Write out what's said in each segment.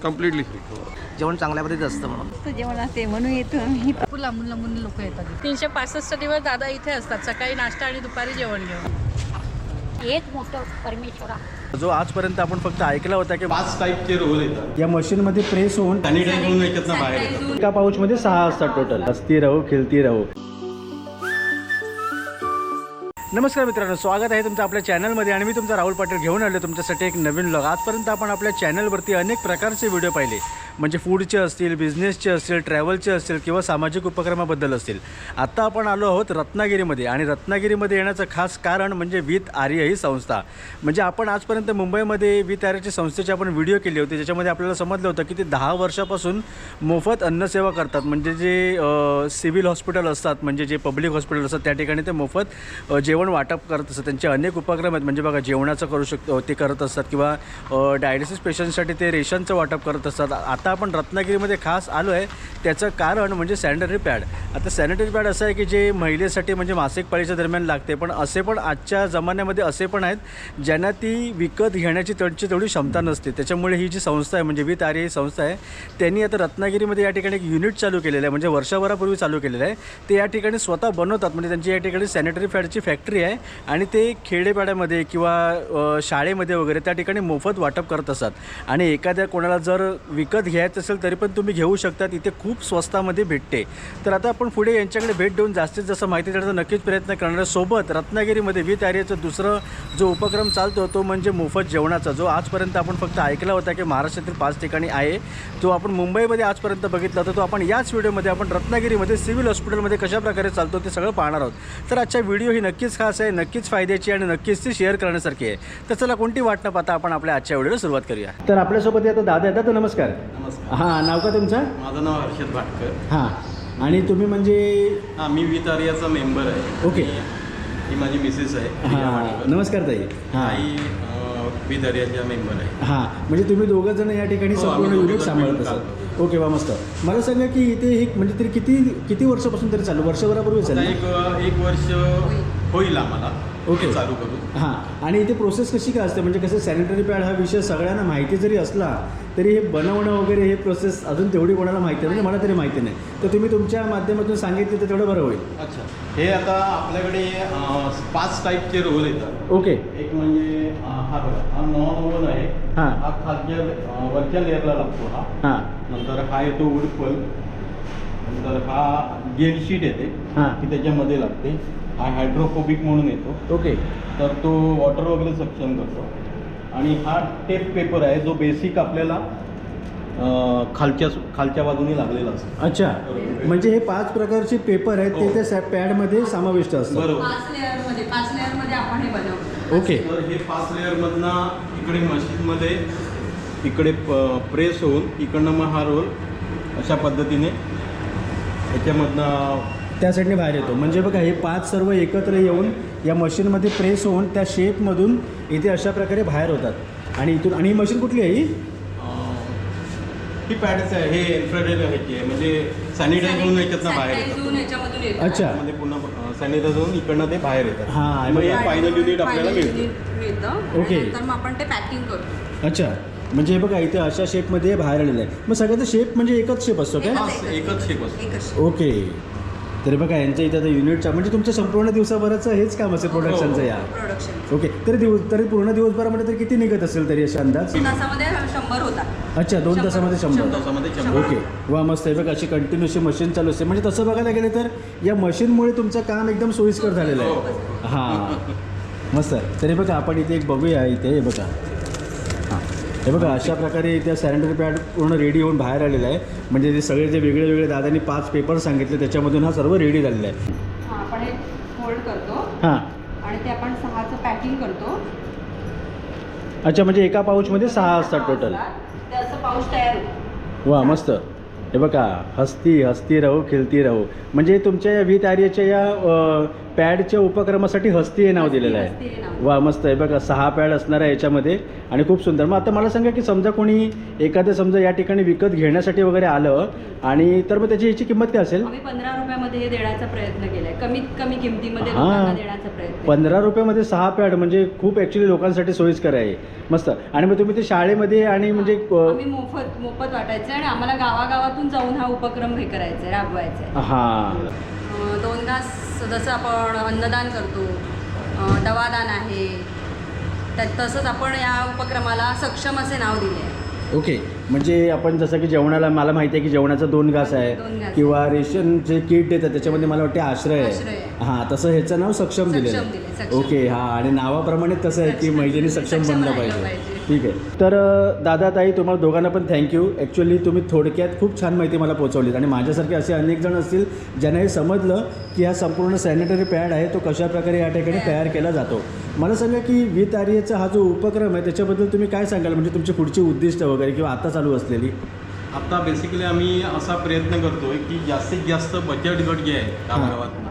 Completely free. जेवण चांगल्या पद्धतीचं असतं म्हणून जेवण असते म्हणून येतो. खूप लांबून लांबून लोक येतात. 365 दिवस दादा इथे असतात, सकाळी नाश्ता आणि दुपारी जेवण घेऊन. एक मोठं परमेश्वरा जो आजपर्यंत आपण फक्त ऐकला होता की 5 टाईपचे रोल येतात. या मशीनमध्ये प्रेस होऊन सॅनिटाईज होऊन याच्यातनं बाहेर येतात. एका पाऊचमध्ये 6 असतात टोटल. हसती राहू खेळती राहू. नमस्कार मित्रांनो, स्वागत आहे तुमचं आपल्या चॅनलमध्ये आणि मी तुमचा राहुल पाटील घेऊन आलो तुमच्यासाठी एक नवीन व्लॉग. आजपर्यंत आपण आपल्या चॅनलवरती अनेक प्रकारचे व्हिडिओ पाहिले, म्हणजे फूडचे असतील, बिझनेसचे असतील, ट्रॅव्हलचे असतील किंवा सामाजिक उपक्रमाबद्दल असतील. आत्ता आपण आलो आहोत रत्नागिरीमध्ये आणि रत्नागिरीमध्ये येण्याचं खास कारण म्हणजे विथ आर्य ही संस्था. म्हणजे आपण आजपर्यंत मुंबईमध्ये विथ आर्यची संस्थेचे आपण व्हिडिओ केले होते, ज्याच्यामध्ये आपल्याला समजलं होतं की ते 10 वर्षापासून मोफत अन्नसेवा करतात. म्हणजे जे सिव्हिल हॉस्पिटल असतात, म्हणजे जे पब्लिक हॉस्पिटल असतात त्या ठिकाणी ते मोफत जेवण वाटप करत असतात. त्यांचे अनेक उपक्रम आहेत, म्हणजे बघा जेवणाचं करू शकतो ते करत असतात किंवा डायलिसिस पेशंटसाठी ते रेशनचं वाटप करत असतात. आता आपण रत्नागिरीमध्ये खास आलो आहे त्याचं कारण म्हणजे सॅनिटरी पॅड. आता सॅनिटरी पॅड असं आहे की जे महिलेसाठी म्हणजे मासिक पाळीच्या दरम्यान लागते, पण असे पण आजच्या जमान्यामध्ये असे पण आहेत ज्यांना ती विकत घेण्याची त्यांची तेवढी क्षमता नसते. त्याच्यामुळे ही जी संस्था आहे म्हणजे विथ आर्य ही संस्था आहे, त्यांनी आता रत्नागिरीमध्ये या ठिकाणी एक युनिट चालू केलेलं आहे, म्हणजे वर्षभरापूर्वी चालू केलेलं आहे. ते या ठिकाणी स्वतः बनवतात, म्हणजे त्यांची या ठिकाणी सॅनिटरी पॅडची फॅक्टरी आहे आणि ते खेडेपाड्यामध्ये किंवा शाळेमध्ये वगैरे त्या ठिकाणी मोफत वाटप करत असतात. आणि एखाद्या कोणाला जर विकत घ्यायचं असेल तरी पण तुम्ही घेऊ शकतात, इथे खूप स्वस्तामध्ये भेटते. तर आता आपण पुढे यांच्याकडे भेट देऊन जास्तीत जास्त माहिती देण्याचा नक्कीच प्रयत्न करणार. सोबत रत्नागिरीमध्ये विथ आर्यचं दुसरं जो उपक्रम चालतो तो म्हणजे मोफत जेवणाचा, जो आजपर्यंत आपण फक्त ऐकला होता की महाराष्ट्रातील 5 ठिकाणी आहे, जो आपण मुंबईमध्ये आजपर्यंत बघितला होता, तो आपण याच व्हिडिओमध्ये आपण रत्नागिरीमध्ये सिव्हिल हॉस्पिटलमध्ये कशाप्रकारे चालतो ते सगळं पाहणार आहोत. तर आजच्या व्हिडिओ ही नक्कीच खास आहे, नक्कीच फायद्याची आणि नक्कीच ती शेअर करण्यासारखी आहे. तर चला कोणती वाट न पाहता आपण आपल्या आजच्या व्हिडिओला सुरुवात करूया. तर आपल्यासोबत आता दादा येतात. नमस्कार. नमस्कार. हां, नाव का तुमचं? माझं नाव हर्षद भाटकर. हां, आणि तुम्ही म्हणजे? हां, मी विथ आर्याचा मेंबर आहे. ओके. ही माझी मिसेस आहे. हां, नमस्कार ताई. हां, आई विथ आर्याच्या मेंबर आहे. हां, म्हणजे तुम्ही दोघं जण या ठिकाणी संपूर्ण युनिट सांभाळत मिळून असतात. ओके, वा मस्त. मला सांगा की इथे एक म्हणजे तरी किती वर्षापासून तरी चालू? वर्षभरापूर्वी आता चालू? एक वर्ष होईल आम्हाला. ओके. चालू करू. हां, आणि इथे प्रोसेस कशी काय असते? म्हणजे कसं सॅनिटरी पॅड हा विषय सगळ्यांना माहिती जरी असला तरी हे बनवणं वगैरे हे प्रोसेस अजून तेवढी कोणाला माहिती नाही, म्हणजे मला तरी माहिती नाही. तर तुम्ही तुमच्या माध्यमातून सांगितलं तर तेवढं बरं होईल. अच्छा, हे आता आपल्याकडे 5 टाईपचे रोल येतात. ओके. एक म्हणजे हा बघा, हा नॉन ओव्हन आहे. हां. हा खालच्या वरच्या लेअरला लागतो हा. हां. नंतर हा येतो वूड पल. नंतर हा जेल शीट येते. हां. की त्याच्यामध्ये लागते. हा हायड्रोफोबिक म्हणून येतो. ओके. तर तो वॉटर वगैरे सक्षम करतो. आणि हा टेप पेपर आहे जो बेसिक आपल्याला खालच्या बाजूने लागलेला असतो. अच्छा, म्हणजे हे 5 प्रकारचे पेपर आहेत ते त्या पॅडमध्ये समाविष्ट असतात. बरोबर. 5 लेअरमध्ये आपण हे बनवतो. ओके. तर हे 5 लेअरमधनं इकडे मशीनमध्ये इकडे प्रेस होऊन इकडनं मग हा रोल अशा पद्धतीने याच्यामधनं त्या साईडने बाहेर येतो. म्हणजे बघा हे 5 सर्व एकत्र येऊन या मशीनमध्ये प्रेस होऊन त्या शेपमधून इथे अशा प्रकारे बाहेर होतात. आणि इथून, आणि ही मशीन कुठली आहे? ही पॅडच आहे. हे इन्फ्रारेड ह्याची आहे, म्हणजे सॅनिटाईज होऊन याच्यातनं बाहेर येतात. अच्छा. म्हणजे पुन्हा सॅनिटाईज होऊन इकडनं ते बाहेर येतात. हां, मग हे फायनल युनिट आपल्याला मिळतं. ओके. तर मग आपण ते पॅकिंग करतो. अच्छा, म्हणजे हे बघा इथे अशा शेपमध्ये बाहेर आलेलं आहे. मग सगळ्याचा शेप म्हणजे एकच शेप असतो काय? एकच शेप असतो. ओके. तर बघा यांच्या इथे आता युनिटचा म्हणजे तुमच्या संपूर्ण दिवसाभराचं हेच काम असेल प्रोडक्शनचं या. प्रोडक्शन. ओके. तरी पूर्ण दिवसभरामध्ये तरी किती निघत असेल तरी असा अंदाज? 2 तासामध्ये 100 होतात. अच्छा, 2 तासामध्ये 100. तासामध्ये 100. ओके, वा मस्त आहे. बघा अशी कंटिन्युअसली मशीन चालू असते. म्हणजे तसं बघायला गेलं तर या मशीनमुळे तुमचं काम एकदम सोयीस्कर झालेलं आहे. हां, मस्त आहे. तरी बघा आपण इथे एक बघूया. इथे हे बघा, हां, हे बघा अशा प्रकारे इथे सॅनिटरी पॅड पूर्ण रेडी होऊन बाहेर आलेला आहे. म्हणजे ते सगळे जे वेगळे वेगळे दादांनी 5 पेपर सांगितले त्याच्यामधून हा सर्व रेडी झालेला आहे. हां, आपण हे फोल्ड करतो. हां. आणि ते आपण 6चं पॅकिंग करतो. अच्छा, म्हणजे एका पाऊचमध्ये 6 असतात टोटल. ते असं पाऊच तयार होतं. वा मस्त. हे बघा, हसती राहू खिलती राहू, म्हणजे तुमच्या या व्ही आर्याच्या या पॅडच्या उपक्रमासाठी हस्ती हे नाव दिलेलं हस्ती हे आहे. नाव. वा मस्त आहे बघा, 6 पॅड असणार आहे याच्यामध्ये आणि खूप सुंदर. मग आता मला सांगा की समजा कोणी एखादं समजा या ठिकाणी विकत घेण्यासाठी वगैरे आलं आणि तर मग त्याची याची किंमत काय असेल? आम्ही 15 रुपयामध्ये हे देण्याचा प्रयत्न केलाय, कमीत कमी किमतीमध्ये हां. लोकांना देण्याचा प्रयत्न. 15 रुपयामध्ये 6 पॅड म्हणजे खूप ॲक्च्युली लोकांसाठी सोयीस्कर आहे. मस्त. आणि मग तुम्ही ते शाळेमध्ये आणि म्हणजे आम्ही मोफत वाटायचं आणि आम्हाला गावागावातून जाऊन हा उपक्रम हे करायचा आहे, राबवायचा आहे. हां 2 घास जसं आपण अन्नदान करतो, दवादान आहे, त्यात तसंच आपण या उपक्रमाला सक्षम असे नाव दिले आहे. ओके, म्हणजे आपण जसं की जेवणाला मला माहिती आहे की जेवणाचा 2 घास 2 आहे घास. किंवा रेशन जे किट देतात त्याच्यामध्ये मला वाटते आश्रय आश्रय आहे. आहे. हां तसं ह्याचं नाव सक्षम दिलेलं सक्षम दिलंय, आहे. सक्षम. ओके हां, आणि नावाप्रमाणे कसं आहे की महिलेने सक्षम बनलं राहिलं पाहिजे. ठीक आहे. तर दादा ताई तुम्हाला दोघांना पण थँक्यू. ॲक्च्युली तुम्ही थोडक्यात खूप छान माहिती मला पोहोचवलीत आणि माझ्यासारखे असे अनेक जण असतील ज्यांना हे समजलं की हा संपूर्ण सॅनिटरी पॅड आहे तो कशाप्रकारे या ठिकाणी तयार केला जातो. मला सांगा की व्ही आर्याचा हा जो उपक्रम आहे त्याच्याबद्दल तुम्ही काय सांगाल, म्हणजे तुमची पुढची उद्दिष्ट वगैरे किंवा आता चालू असलेली? आता बेसिकली आम्ही असा प्रयत्न करतोय की जास्तीत जास्त बचत गट जे आहेत गावागावातनं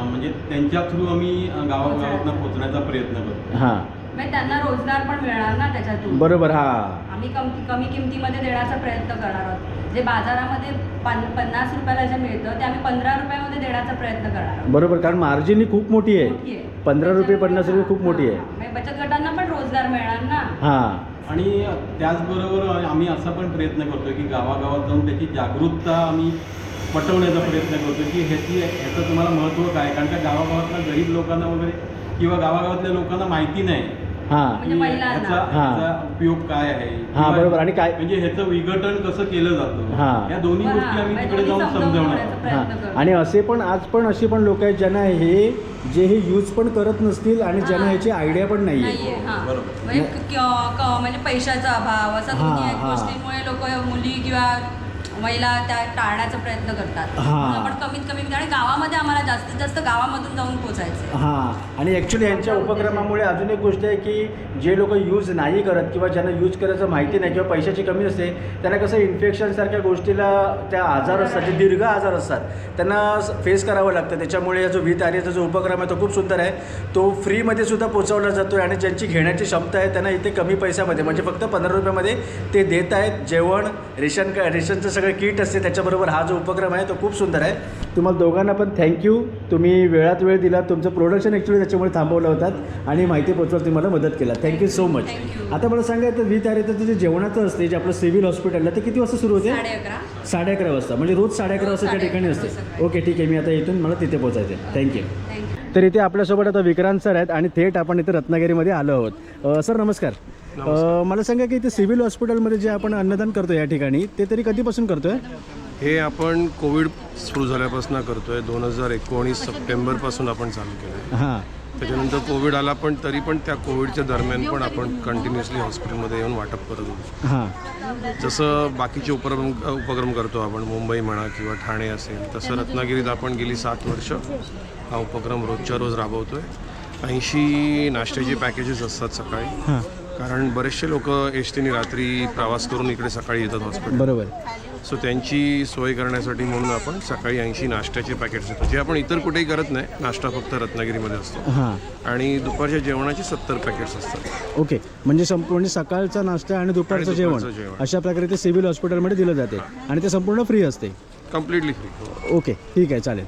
म्हणजे त्यांच्या थ्रू आम्ही गावागावातनं पोहोचण्याचा प्रयत्न करतो. हां म्हणजे त्यांना रोजगार पण मिळणार ना त्याच्यातून. बरोबर. हां आम्ही कमी किमतीमध्ये देण्याचा प्रयत्न करणार आहोत. जे बाजारामध्ये 50 रुपयाला जे मिळतं ते आम्ही 15 रुपयामध्ये देण्याचा प्रयत्न करणार आहोत. बरोबर, कारण मार्जिन ही खूप मोठी आहे. मोठी आहे. 15 रुपये 50 रुपये खूप मोठी आहे. म्हणजे बचत गटांना पण रोजगार मिळणार ना. हां आणि त्याचबरोबर आम्ही असा पण प्रयत्न करतो की गावागावात जाऊन त्याची जागरूकता आम्ही पटवण्याचा प्रयत्न करतो की ह्याचं तुम्हाला महत्त्व काय, कारण का गावागावातल्या गरीब लोकांना वगैरे किंवा गावागावातल्या लोकांना माहिती नाही हां म्हणजे महिलांना. ह्याचा उपयोग काय आहे हां बरोबर. आणि काय म्हणजे ह्याचं विघटन कसं केलं जातं, हां. या दोन्ही बरं, गोष्टी आम्ही म्हणजे तिकडे जाऊन दोन्ही समजावणार समजावण्याचा आहोत. प्रयत्न हां. करतो. आणि असे पण आज पण अशी पण लोक आहेत ज्यांना हे यूज पण करत नसतील आणि ज्यांना ह्याची आयडिया पण नाही आहे. नाहीये. हां. बरोबर. म्हणजे पैशाचा अभाव असा हां, दोन्ही हां. गोष्टींमुळे लोक मुली किंवा महिला त्या टाळण्याचा प्रयत्न करतात. हां. म्हणून आपण कमीत कमी आणि गावामध्ये आम्हाला जास्तीत जास्त गावामधून जाऊन पोचायचं. हां. आणि ॲक्च्युली यांच्या उपक्रमामुळे अजून एक गोष्ट आहे की जे लोक यूज नाही करत किंवा ज्यांना यूज करायचं माहिती नाही किंवा पैशाची कमी असते त्यांना कसं इन्फेक्शनसारख्या गोष्टीला त्या आजार असतात, जे दीर्घ आजार असतात त्यांना फेस करावं लागतं. त्याच्यामुळे जो व्ही आर्याचा जो उपक्रम आहे तो खूप सुंदर आहे. तो फ्रीमध्ये सुद्धा पोचवला जातो आहे आणि ज्यांची घेण्याची क्षमता आहे त्यांना इथे कमी पैशामध्ये म्हणजे फक्त 15 रुपयामध्ये ते देत आहेत. जेवण रेशनचं सगळं किट असते त्याच्याबरोबर हा जो उपक्रम आहे तो खूप सुंदर आहे. तुम्हाला दोघांना पण थँक्यू. तुम्ही वेळात वेळ दिला. तुमचं प्रोडक्शन ॲक्च्युली त्याच्यामुळे थांबवलं होतात आणि माहिती पोचवायला तुम्हाला मदत केला. Thank you so much. Thank आता मला सांगा तर व्ही आर्याचं जे जेवणाचं असते जे आपलं सिव्हिल हॉस्पिटलला ते किती वाजता सुरू होते? 11:30. 11:30 वाजता, म्हणजे रोज 11:30 वाजता त्या ठिकाणी असते. सकाळी. ओके ठीक आहे, मी आता इथून मला तिथे पोचायचं आहे. थँक्यू. थँक्यू. तर इथे आपल्यासोबत आता विक्रांत सर आहेत आणि थेट आपण इथे रत्नागिरीमध्ये आलो आहोत. सर नमस्कार. मला सांगा की इथे सिव्हिल हॉस्पिटलमध्ये जे आपण अन्नदान करतो या ठिकाणी ते तरी कधीपासून करतोय? हे आपण कोविड सुरू झाल्यापासून करतोय. 2019 सप्टेंबरपासून आपण चालू केलं आहे. हां त्याच्यानंतर कोविड आला पण तरी पण त्या कोविडच्या दरम्यान पण आपण कंटिन्युअसली हॉस्पिटलमध्ये येऊन वाटप करत होतो. हां जसं बाकीचे उपक्रम करतो आपण मुंबई म्हणा किंवा ठाणे असेल, तसं रत्नागिरीत आपण गेली 7 वर्ष हा उपक्रम रोजच्या रोज राबवतोय. 80 नाश्त्याचे पॅकेजेस असतात सकाळी, हां कारण बरेचसे लोक एस टीने रात्री प्रवास करून इकडे सकाळी येतात हॉस्पिटल. बरोबर. सो त्यांची सोय करण्यासाठी म्हणून आपण सकाळी 80 नाश्त्याचे पॅकेट्स देतो, जे आपण इतर कुठेही करत नाही. नाश्ता फक्त रत्नागिरीमध्ये असतो. हां आणि दुपारच्या जेवणाचे 70 पॅकेट्स असतात. ओके, म्हणजे संपूर्ण सकाळचा नाश्ता आणि दुपारचं आणि जेवण दुपारचं जेवण. अशा प्रकारे ते सिव्हिल हॉस्पिटलमध्ये दिलं जाते आणि ते संपूर्ण फ्री असते. Completely free. ओके ठीक आहे चालेल.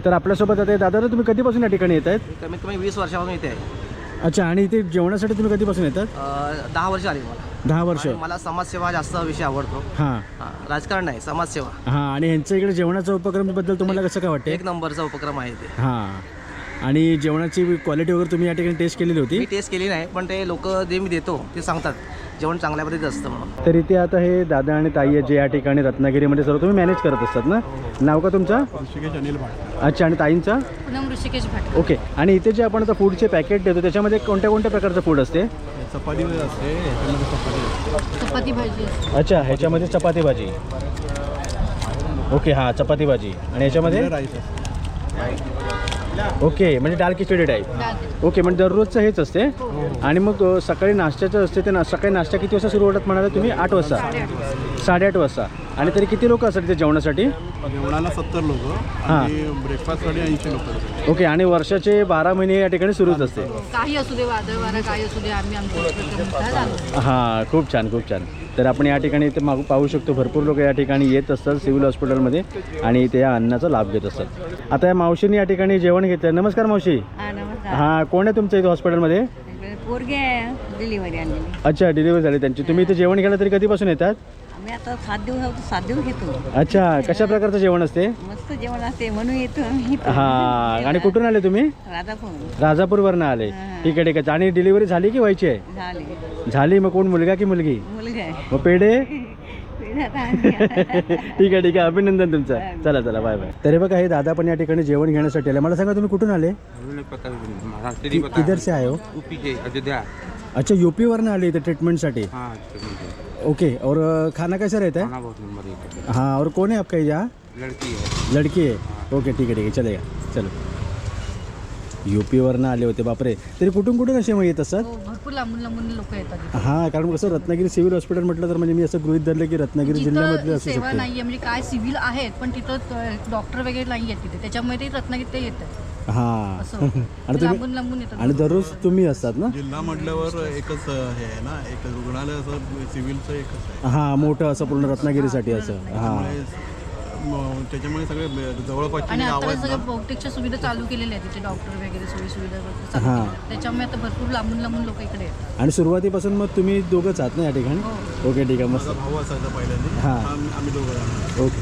तर आपल्यासोबत आता दादा तुम्ही कधीपासून या ठिकाणी येत आहेत? कमीत कमी 20 वर्षापासून इथे आहे. अच्छा, आणि इथे जेवणासाठी तुम्ही कधीपासून येतात? 10 वर्ष आली मला. 10 वर्ष. आणि मला समाजसेवा जास्त विषय आवडतो. हां हां, राजकारण नाही, समाजसेवा हां. आणि ह्यांच्या इकडे जेवणाचा उपक्रमाबद्दल तुम्हाला कसं काय वाटते? 1 नंबरचा उपक्रम आहे ते. हां. आणि जेवणाची क्वालिटी वगैरे तुम्ही या ठिकाणी टेस्ट केलेली होती? मी टेस्ट केली नाही, पण ते लोक जे मी देतो ते सांगतात जेवण चांगल्या पद्धतीचं असतं म्हणून. तर इथे आता हे दादा आणि ताई आहेत जे या ठिकाणी रत्नागिरीमध्ये सर्व तुम्ही मॅनेज करत असतात ना? नाव का तुमचं? ऋषिकेश अनिल भाट. अच्छा, आणि ताईंचा? पूनम ऋषिकेश भाट. ओके. आणि इथे जे आपण आता फूडचे पॅकेट देतो त्याच्यामध्ये कोणत्या कोणत्या प्रकारचं फूड असते? चपाती असते, चपाती भाजी. अच्छा, ह्याच्यामध्ये चपाती भाजी. ओके हां, चपाती भाजी. आणि ह्याच्यामध्ये ओके, म्हणजे दाल खिचडी टाईप. ओके, म्हणजे दररोजचं हेच असते. आणि मग सकाळी नाश्त्याचं असते ते सकाळी नाश्ता किती वाजता सुरू होतात म्हणाले तुम्ही? 8 वाजता. 8:30 वाजता. आणि तरी किती लोक असतात इथे जेवणासाठी? जेवणाला 70 लोक हां. आणि ब्रेकफास्टसाठी 80 लोक. ओके, आणि वर्षाचे 12 महिने या ठिकाणी सुरूच असते. काही असू दे, वादळ वारा काही असू दे, आम्ही आमच्या हां, खूप छान खूप छान. तर आपण या ठिकाणी इथे पाहू शकतो भरपूर लोक या ठिकाणी येत असतात सिव्हिल हॉस्पिटलमध्ये आणि ते या अन्नाचा लाभ घेत असतात. आता या मावशीने या ठिकाणी जेवण घेतलं. नमस्कार मावशी. नमस्कार. हां, कोण आहे तुमच्या इथे हॉस्पिटलमध्ये? पोरगे डिलिव्हरी आणलेली. अच्छा, डिलिव्हरी झाली त्यांची. तुम्ही इथे जेवण घ्यायला तरी कधीपासून येतात? आम्ही आता 7 दिवस घेतो. अच्छा, कशा प्रकारचं जेवण असते? मस्त जेवण असते म्हणून येतो इथं. हां, आणि कुठून आले तुम्ही? राधापूर राजापूरवरनं आले. ठीक आहे ठीक आहे. आणि डिलिव्हरी झाली की व्हायची आहे? झाले. झाली. मग कोण, मुलगा की मुलगी? मुलगा आहे. मग पेढे? पिढ्यात आणली. ठीक आहे ठीक आहे, अभिनंदन तुमचं. चला चला, बाय बाय. तरी बघा, हे दादा पण या ठिकाणी जेवण घेण्यासाठी आले. मला सांगा, तुम्ही कुठून आले? किधर से आए हो? अयोध्या। अच्छा, यूपी वरनं आले इथे ट्रीटमेंटसाठी. हाँ, ओके, और खाना कैसा रहता है? खाना बहुत नंबर 1 है। हाँ, और कौन है आपका यहाँ? लड़की है। लड़की है. ओके, ठीक आहे चलेगा. चलो. यूपी वरनं आले होते. बापरे. तरी कुठून कुठून असे मग येत असतात? भरपूर लांबून लांबून लोक येतात. हां, कारण कसं रत्नागिरी सिव्हिल हॉस्पिटल म्हटलं तर म्हणजे मी असं गृहीत धरलं की रत्नागिरी जिल्ह्यामधले जिथं असू सेवा शकते. नाहीये, म्हणजे काय सिव्हिल आहेत पण तिथं डॉक्टर वगैरे नाही आहेत तिथे, त्याच्यामुळे ते रत्नागिरीत ते येतात. हां. असं आणि लांबून तुम्ही, लांबून येतात. आणि दररोज तुम्ही असतात ना? जिल्हा म्हटल्यावर एकच हे आहे ना, एक रुग्णालय असं सिव्हिलचं एकच आहे. हां, मोठं असं पूर्ण रत्नागिरीसाठी असं. हां, त्याच्यामुळे सगळे जवळपासची आणि गावं आता आहेत सगळ्या ना. बहुतेकच्या सुविधा चालू केलेल्या आहेत तिथे, डॉक्टर वगैरे सोयी सुविधा चालू हां. केलेल्या आहेत. त्याच्यामुळे आता भरपूर लांबून लांबून लोक इकडे येतात. आणि सुरुवातीपासून मग तुम्ही दोघंच आहात ना या ठिकाणी? ओके, ठीक आहे, मस्त. माझा भाऊ असायचा पहिल्यांदा. हां. आम्ही दोघं जण. ओके.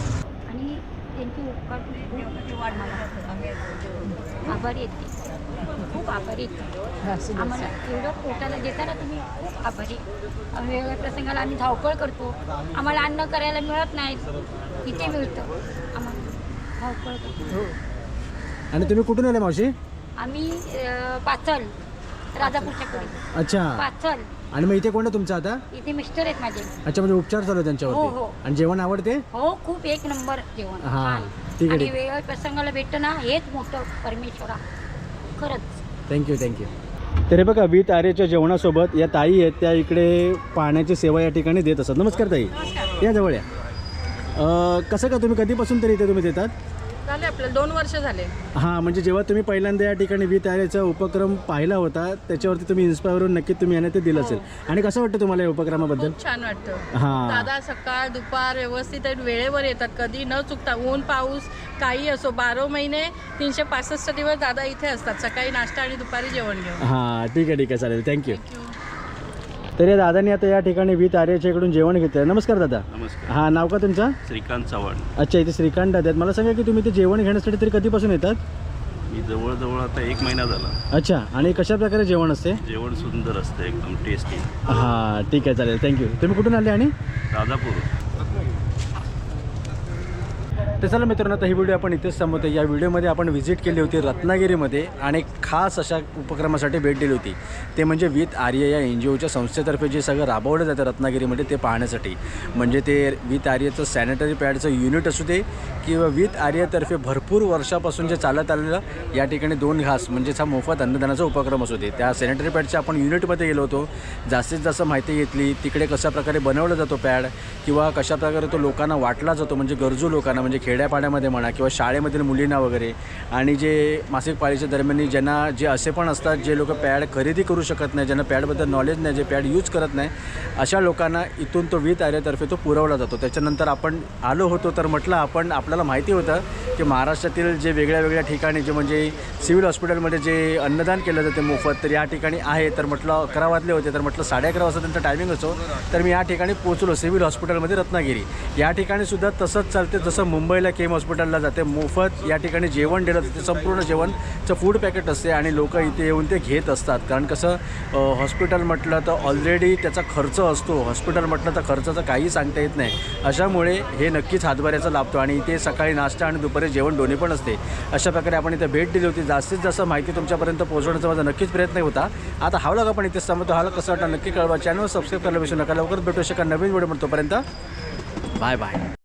आणि त्यांची उपकार आभारी आहेत ते. खूप आभारी आहेत. आम्हाला एवढं पोटाला देताना तुम्ही खूप आभारी. वेगवेगळ्या प्रसंगाला आम्ही धावपळ करतो, आम्हाला अन्न करायला मिळत नाही, इथे मिळतं. आम्हाला धावपळ करतो. आणि तुम्ही कुठून आले मावशी? आम्ही पाचल, राजापूरच्याकडे अच्छा. पाचल. आणि मग इथे कोण आहे तुमचं आता? इथे मिस्टर आहेत माझे. अच्छा, म्हणजे उपचार चालू आहे हो, त्यांच्यावरती. हो. आणि जेवण आवडते? हो, खूप एक नंबर जेवण. हां, छान. ठीक आहे, आणि ठीक. वेगवेगळ्या प्रसंगाला भेटतं ना, हेच मोठं परमेश्वरा. खरंच. Thank you thank you. तरी बघा, विथ आर्यच्या जेवणासोबत या ताई आहेत, त्या इकडे पाण्याची सेवा या ठिकाणी देत असतात. नमस्कार ताई, या जवळ या. कसं का, तुम्ही कधीपासून तरी इथे तुम्ही देतात? झाले आपल्याला 2 वर्ष झाले. हां, म्हणजे जेव्हा तुम्ही पहिल्यांदा या ठिकाणी विथ आर्यचा उपक्रम पाहिला होता त्याच्यावरती तुम्ही इन्स्पायर होऊन नक्की तुम्ही याने ते दिलं असेल. आणि कसं वाटतं तुम्हाला या उपक्रमाबद्दल? खूप छान वाटतं. हां. दादा सकाळ दुपार व्यवस्थित आहेत, वेळेवर येतात, कधी न चुकता. ऊन पाऊस काही असो, 12 महिने 365 दिवस दादा इथे असतात, सकाळी नाश्ता आणि दुपारी जेवण घेऊन. हां, ठीक आहे ठीक आहे, चालेल, थँक्यू. तर या दादानी आता या ठिकाणी विथ आर्यच्या इकडून जेवण घेतलं. नमस्कार दादा. नमस्कार. हां, नाव का तुमचं? श्रीकांत चव्हाण. अच्छा, इथे श्रीकांत दादा आहेत. मला सांगा की तुम्ही ते जेवण घेण्यासाठी तरी कधीपासून येतात? मी जवळजवळ आता 1 महिना झाला. अच्छा, आणि कशा प्रकारे जेवण असते? जेवण सुंदर असतं, एकदम टेस्टी. हां, ठीक आहे, चालेल, थँक्यू. तुम्ही कुठून आले? आणि राजापूर. तर चला मित्रांनो, आता ही व्हिडिओ आपण इथेच संपवतो. या व्हिडिओमध्ये आपण व्हिजिट केली होती रत्नागिरीमध्ये आणि खास अशा उपक्रमासाठी भेट दिली होती. ते म्हणजे विथ आर्य या NGOच्या संस्थेतर्फे जे सगळं राबवलं जातं रत्नागिरीमध्ये ते पाहण्यासाठी. म्हणजे ते विथ आर्यचं सॅनिटरी पॅडचं युनिट असू दे किंवा विथ आर्यतर्फे भरपूर वर्षापासून जे चालत आलेलं या ठिकाणी 2 घास म्हणजेच हा मोफत अन्नदानाचा उपक्रम असू दे. त्या सॅनिटरी पॅडच्या आपण युनिटमध्ये गेलो होतो, जास्तीत जास्त माहिती घेतली. तिकडे कशा प्रकारे बनवला जातो पॅड किंवा कशा प्रकारे तो लोकांना वाटला जातो, म्हणजे गरजू लोकांना, म्हणजे खेड्यापाड्यामध्ये म्हणा किंवा शाळेमधील मुलींना वगैरे. आणि जे मासिक पाळीच्या दरम्यान ज्यांना जे असे पण असतात जे लोक पॅड खरेदी करू शकत नाही, ज्यांना पॅडबद्दल नॉलेज नाही, जे पॅड यूज करत नाही, अशा लोकांना इथून तो विथ आर्यतर्फे तो पुरवला जातो. त्याच्यानंतर आपण आलो होतो तर म्हटलं आपल्याला माहिती होतं की महाराष्ट्रातील जे वेगळ्या वेगळ्या ठिकाणी जे म्हणजे सिव्हिल हॉस्पिटलमध्ये जे अन्नदान केलं जाते मोफत, तर या ठिकाणी आहे. तर म्हटलं 11 वाजले होते, तर म्हटलं 11:30 वाजता त्यांचा टायमिंग असतो. तर मी या ठिकाणी पोहोचलो सिव्हिल हॉस्पिटलमध्ये रत्नागिरी. या ठिकाणी सुद्धा तसंच चालते जसं मुंबईला केम हॉस्पिटलला जाते, मोफत या ठिकाणी जेवण दिलं जाते. संपूर्ण जेवणचं फूड पॅकेट असते आणि लोक इथे येऊन ते घेत असतात. कारण कसं हॉस्पिटल म्हटलं तर ऑलरेडी त्याचा खर्च असतो, हॉस्पिटल म्हटलं तर खर्चाचं काही सांगता येत नाही. अशामुळे हे नक्कीच हातभाऱ्याचा लाभतो आणि इथे सकाळी नाश्ता आणि दुपारी जेवण दोन्ही पण असते. अशा प्रकारे आपण इथे भेट दिली होती. जास्तीत जास्त माहिती तुमच्यापर्यंत पोहोचवण्याचा माझा नक्कीच प्रयत्न होता. आता हा व्लॉग आपण इथे संपवतो. हा कसं वाटतं नक्की कळवा. चॅनल सबस्क्राईब करायला विसरू नका. लवकरच भेटू शका नवीन व्हिडिओ. तोपर्यंत बाय बाय.